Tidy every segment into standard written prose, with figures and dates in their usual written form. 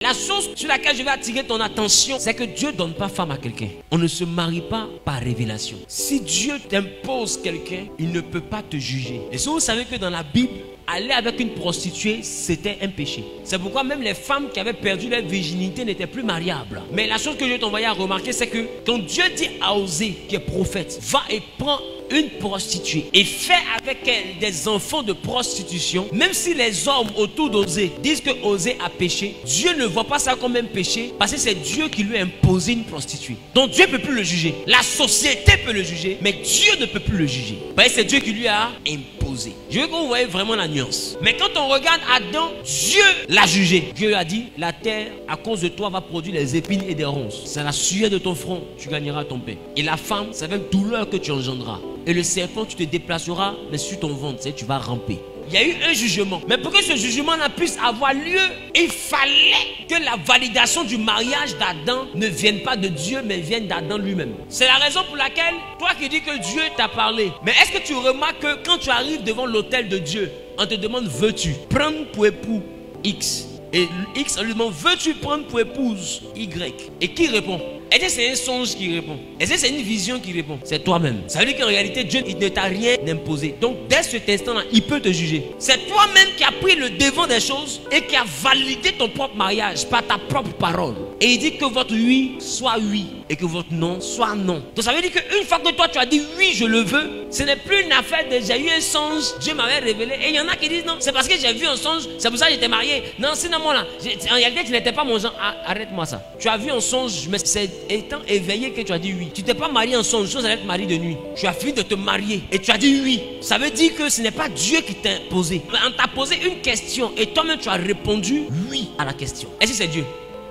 La chose sur laquelle je vais attirer ton attention, c'est que Dieu ne donne pas femme à quelqu'un. On ne se marie pas par révélation. Si Dieu t'impose quelqu'un, il ne peut pas te juger. Et si vous savez que dans la Bible, aller avec une prostituée, c'était un péché. C'est pourquoi même les femmes qui avaient perdu leur virginité n'étaient plus mariables. Mais la chose que je vais t'envoyer à remarquer, c'est que quand Dieu dit à Osée, qui est prophète, va et prends une prostituée et fait avec elle des enfants de prostitution, même si les hommes autour d'Osée disent que Osée a péché, Dieu ne voit pas ça comme un péché parce que c'est Dieu qui lui a imposé une prostituée. Donc Dieu ne peut plus le juger. La société peut le juger, mais Dieu ne peut plus le juger. Parce que c'est Dieu qui lui a imposé. Je veux que vous voyez vraiment la nuance. Mais quand on regarde Adam, Dieu l'a jugé. Dieu a dit, la terre à cause de toi va produire des épines et des ronces. C'est la sueur de ton front, tu gagneras ton pain. Et la femme, c'est avec douleur que tu engendras. Et le serpent, tu te déplaceras, mais sur ton ventre, tu vas ramper. Il y a eu un jugement. Mais pour que ce jugement-là puisse avoir lieu, il fallait que la validation du mariage d'Adam ne vienne pas de Dieu, mais vienne d'Adam lui-même. C'est la raison pour laquelle, toi qui dis que Dieu t'a parlé, mais est-ce que tu remarques que quand tu arrives devant l'autel de Dieu, on te demande, veux-tu prendre pour époux X? Et X, on lui demande, veux-tu prendre pour épouse Y? Et qui répond? Est-ce que c'est un songe qui répond? Est-ce que c'est une vision qui répond? C'est toi-même. Ça veut dire qu'en réalité, Dieu il ne t'a rien imposé. Donc, dès cet instant-là, il peut te juger. C'est toi-même qui as pris le devant des choses et qui a validé ton propre mariage par ta propre parole. Et il dit que votre oui soit oui et que votre non soit non. Donc, ça veut dire qu'une fois que toi, tu as dit oui, je le veux, ce n'est plus une affaire de j'ai eu un songe, Dieu m'avait révélé. Et il y en a qui disent non, c'est parce que j'ai vu un songe, c'est pour ça que j'étais marié. Non, sinon, moi là, en réalité, tu n'étais pas mon genre. Ah, arrête-moi ça. Tu as vu un songe, mais c'est étant éveillé que tu as dit oui. Tu t'es pas marié en songe, chose à être marié de nuit. Tu as fini de te marier et tu as dit oui. Ça veut dire que ce n'est pas Dieu qui t'a posé. On t'a posé une question et toi-même tu as répondu oui à la question. Est-ce que c'est Dieu?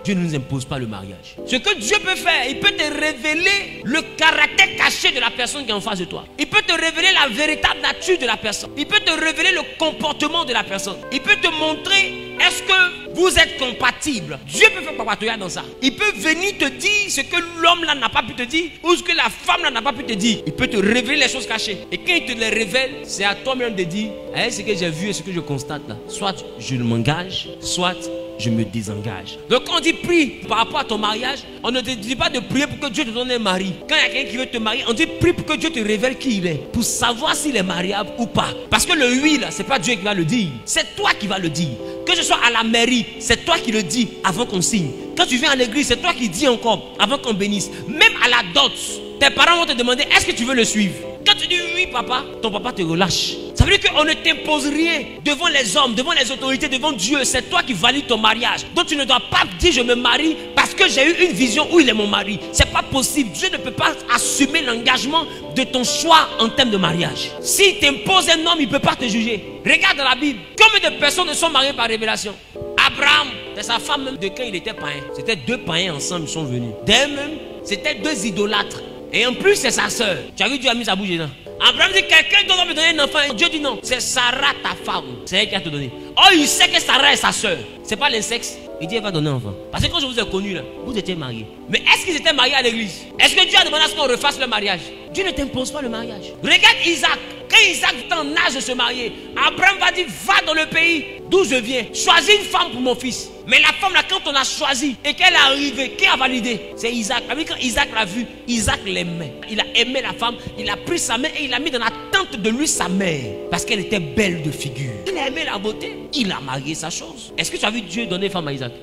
Dieu ne nous impose pas le mariage. Ce que Dieu peut faire, il peut te révéler le caractère caché de la personne qui est en face de toi. Il peut te révéler la véritable nature de la personne. Il peut te révéler le comportement de la personne. Il peut te montrer est-ce que vous êtes compatibles. Dieu peut faire papatoya dans ça. Il peut venir te dire ce que l'homme là n'a pas pu te dire ou ce que la femme là n'a pas pu te dire. Il peut te révéler les choses cachées. Et quand il te les révèle, c'est à toi-même de dire ce que j'ai vu et ce que je constate là. Soit je m'engage, soit je me désengage. Donc quand on dit prie par rapport à ton mariage, on ne te dit pas de prier pour que Dieu te donne un mari. Quand il y a quelqu'un qui veut te marier, on dit prie pour que Dieu te révèle qui il est, pour savoir s'il est mariable ou pas. Parce que le oui là, c'est pas Dieu qui va le dire, c'est toi qui vas le dire. Que ce soit à la mairie, c'est toi qui le dis avant qu'on signe. Quand tu viens à l'église, c'est toi qui dis encore avant qu'on bénisse. Même à la dot, tes parents vont te demander est-ce que tu veux le suivre. Quand tu dis oui papa, ton papa te relâche. Ça veut dire qu'on ne t'impose rien devant les hommes, devant les autorités, devant Dieu. C'est toi qui valides ton mariage. Donc tu ne dois pas dire je me marie parce que j'ai eu une vision où il est mon mari. C'est pas possible. Dieu ne peut pas assumer l'engagement de ton choix en termes de mariage. S'il t'impose un homme, il ne peut pas te juger. Regarde dans la Bible. Combien de personnes ne sont mariées par révélation? Abraham, c'est sa femme même de quand il était païen. C'était deux païens ensemble, ils sont venus. D'elle-même, c'était deux idolâtres. Et en plus, c'est sa soeur. Tu as vu, Dieu a mis sa bouche dedans. Abraham dit quelqu'un doit me donner un enfant. Dieu dit non, c'est Sarah ta femme. C'est elle qui a te donné. Oh, il sait que Sarah est sa soeur. C'est pas l'insexe. Il dit elle va donner un enfant. Parce que quand je vous ai connu là, vous étiez mariés. Mais est-ce qu'ils étaient mariés à l'église? Est-ce que Dieu a demandé à ce qu'on refasse le mariage? Dieu ne t'impose pas le mariage. Regarde Isaac. Quand Isaac est en âge de se marier, Abraham va dire va dans le pays d'où je viens. Choisis une femme pour mon fils. Mais la femme là, quand on a choisi et qu'elle est arrivée, qui a validé? C'est Isaac. Quand Isaac l'a vu, Isaac l'aimait. Il a aimé la femme, il a pris sa main et il a mis dans la tente de lui sa mère. Parce qu'elle était belle de figure. Il a aimé la beauté, il a marié sa chose. Est-ce que tu as vu Dieu donner femme à Isaac?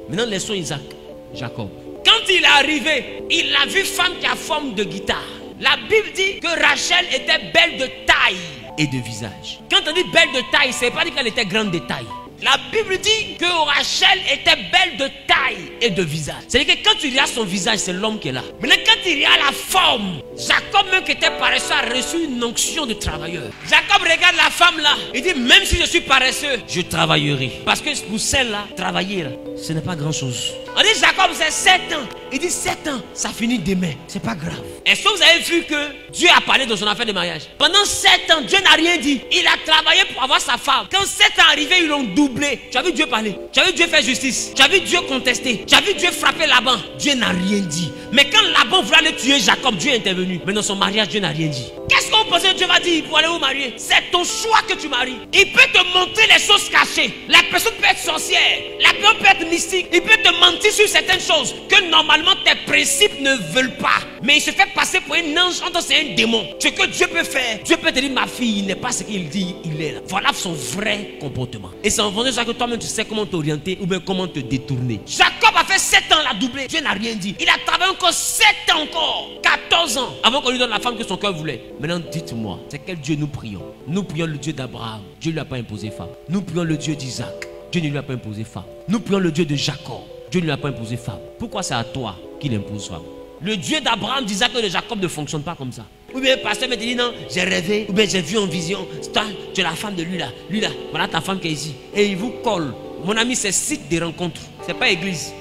Maintenant laissons Isaac, Jacob. Quand il est arrivé, il a vu femme qui a forme de guitare. La Bible dit que Rachel était belle de taille et de visage. Quand on dit belle de taille, c'est pas dit qu'elle était grande de taille. La Bible dit que Rachel était belle de taille et de visage. C'est-à-dire que quand tu regardes son visage, c'est l'homme qui est là. Maintenant, quand tu regardes la forme, Jacob, même qui était paresseux, a reçu une onction de travailleur. Jacob regarde la femme là. Il dit, même si je suis paresseux, je travaillerai. Parce que pour celle-là, travailler, là, ce n'est pas grand-chose. On dit, Jacob, c'est 7 ans. Il dit, 7 ans, ça finit demain. C'est pas grave. Est-ce que vous avez vu que Dieu a parlé de son affaire de mariage? Pendant 7 ans, Dieu n'a rien dit. Il a travaillé pour avoir sa femme. Quand 7 ans arrivé, ils l'ont doublé. Tu as vu Dieu parler? Tu as vu Dieu faire justice? Tu as vu Dieu contester? Tu as vu Dieu frapper Laban? Dieu n'a rien dit. Mais quand Laban voulait aller tuer Jacob, Dieu est intervenu. Mais dans son mariage, Dieu n'a rien dit. Qu'est-ce qu'on penser que Dieu va dire pour aller vous marier? C'est ton choix que tu maries. Il peut te montrer les choses cachées. La personne peut être sorcière, la personne peut être mystique. Il peut te mentir sur certaines choses que normalement tes principes ne veulent pas. Mais il se fait passer pour un ange, en tant que c'est un démon. Ce que Dieu peut faire, Dieu peut te dire, ma fille, il n'est pas ce qu'il dit, il est là. Voilà son vrai comportement. Et c'est en fonction de ça que toi-même tu sais comment t'orienter ou bien comment te détourner. Jacob a fait 7 ans, il a doublé. Dieu n'a rien dit. Il a travaillé encore 7 ans encore, 14 ans, avant qu'on lui donne la femme que son cœur voulait. Maintenant, dites-moi, c'est quel Dieu nous prions? Nous prions le Dieu d'Abraham. Dieu ne lui a pas imposé femme. Nous prions le Dieu d'Isaac. Dieu ne lui a pas imposé femme. Nous prions le Dieu de Jacob. Dieu ne lui a pas imposé femme. Pourquoi c'est à toi qu'il impose femme? Le Dieu d'Abraham, d'Isaac et de Jacob ne fonctionne pas comme ça. Ou bien le pasteur me dit non, j'ai rêvé, ou bien j'ai vu en vision. Toi, tu es la femme de lui là, voilà ta femme qui est ici. Et il vous colle. Mon ami, c'est site de rencontre, c'est pas église.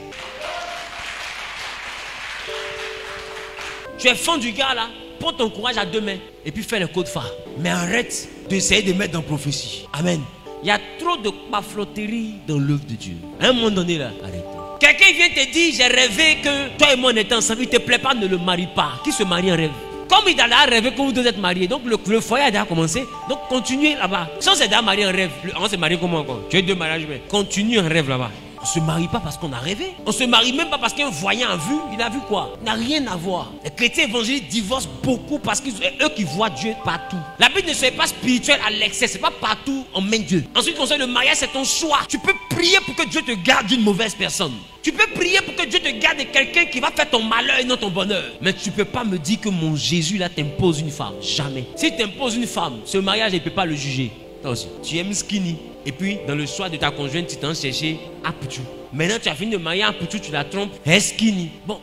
Tu es fan du gars là, prends ton courage à 2 mains et puis fais le code phare. Mais arrête d'essayer de mettre dans la prophétie. Amen. Il y a trop de pafloterie dans l'œuvre de Dieu. À un moment donné là, arrêtez. Quelqu'un vient te dire, j'ai rêvé que toi et moi on était ensemble, il ne te plaît pas, ne le marie pas. Qui se marie en rêve? Comme il a rêvé que vous deux êtes mariés, donc le foyer a déjà commencé, donc continuez là-bas. Si on s'est déjà marié en rêve, on s'est marié comment encore? Tu as 2 mariages, mais continue en rêve là-bas. On ne se marie pas parce qu'on a rêvé. On ne se marie même pas parce qu'un voyant a vu. Il a vu quoi? Il n'a rien à voir. Les chrétiens évangéliques divorcent beaucoup parce que c'est eux qui voient Dieu partout. La Bible ne soit pas spirituelle à l'excès. C'est pas partout on mène Dieu. Ensuite, concernant le mariage, c'est ton choix. Tu peux prier pour que Dieu te garde d'une mauvaise personne. Tu peux prier pour que Dieu te garde de quelqu'un qui va faire ton malheur et non ton bonheur. Mais tu ne peux pas me dire que mon Jésus là t'impose une femme. Jamais. S'il t'impose une femme, ce mariage, il ne peut pas le juger. Toi aussi. Tu aimes skinny. Et puis, dans le choix de ta conjointe, tu t'en cherché à Poutou. Maintenant, tu as fini de marier à Poutou, tu la trompes, skinny. Bon.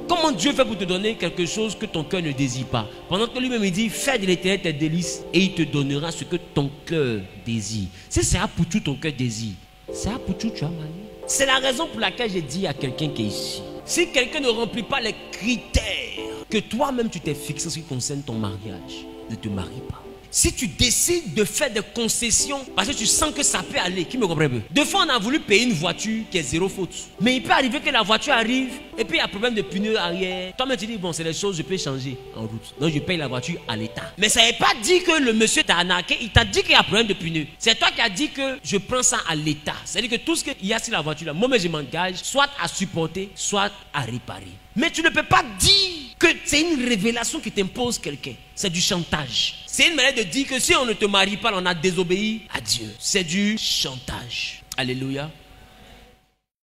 Comment Dieu fait pour te donner quelque chose que ton cœur ne désire pas? Pendant que lui-même il dit, fais de l'Éternel tes délices et il te donnera ce que ton cœur désire. Si c'est à Poutou ton cœur désire, c'est à Poutou tu as marié. C'est la raison pour laquelle j'ai dit à quelqu'un qui est ici, si quelqu'un ne remplit pas les critères que toi-même tu t'es fixé en ce qui concerne ton mariage, ne te marie pas. Si tu décides de faire des concessions parce que tu sens que ça peut aller, qui me comprend peu? Deux fois, on a voulu payer une voiture qui est 0 faute. Mais il peut arriver que la voiture arrive et puis il y a problème de pneus arrière. Toi-même, tu dis, bon, c'est les choses, je peux changer en route. Donc, je paye la voiture à l'État. Mais ça n'est pas dit que le monsieur t'a arnaqué. Il t'a dit qu'il y a problème de pneus. C'est toi qui as dit que je prends ça à l'État. C'est-à-dire que tout ce qu'il y a sur la voiture, là, moi, je m'engage soit à supporter, soit à réparer. Mais tu ne peux pas dire que c'est une révélation qui t'impose quelqu'un. C'est du chantage. C'est une manière de dire que si on ne te marie pas, on a désobéi à Dieu. C'est du chantage. Alléluia.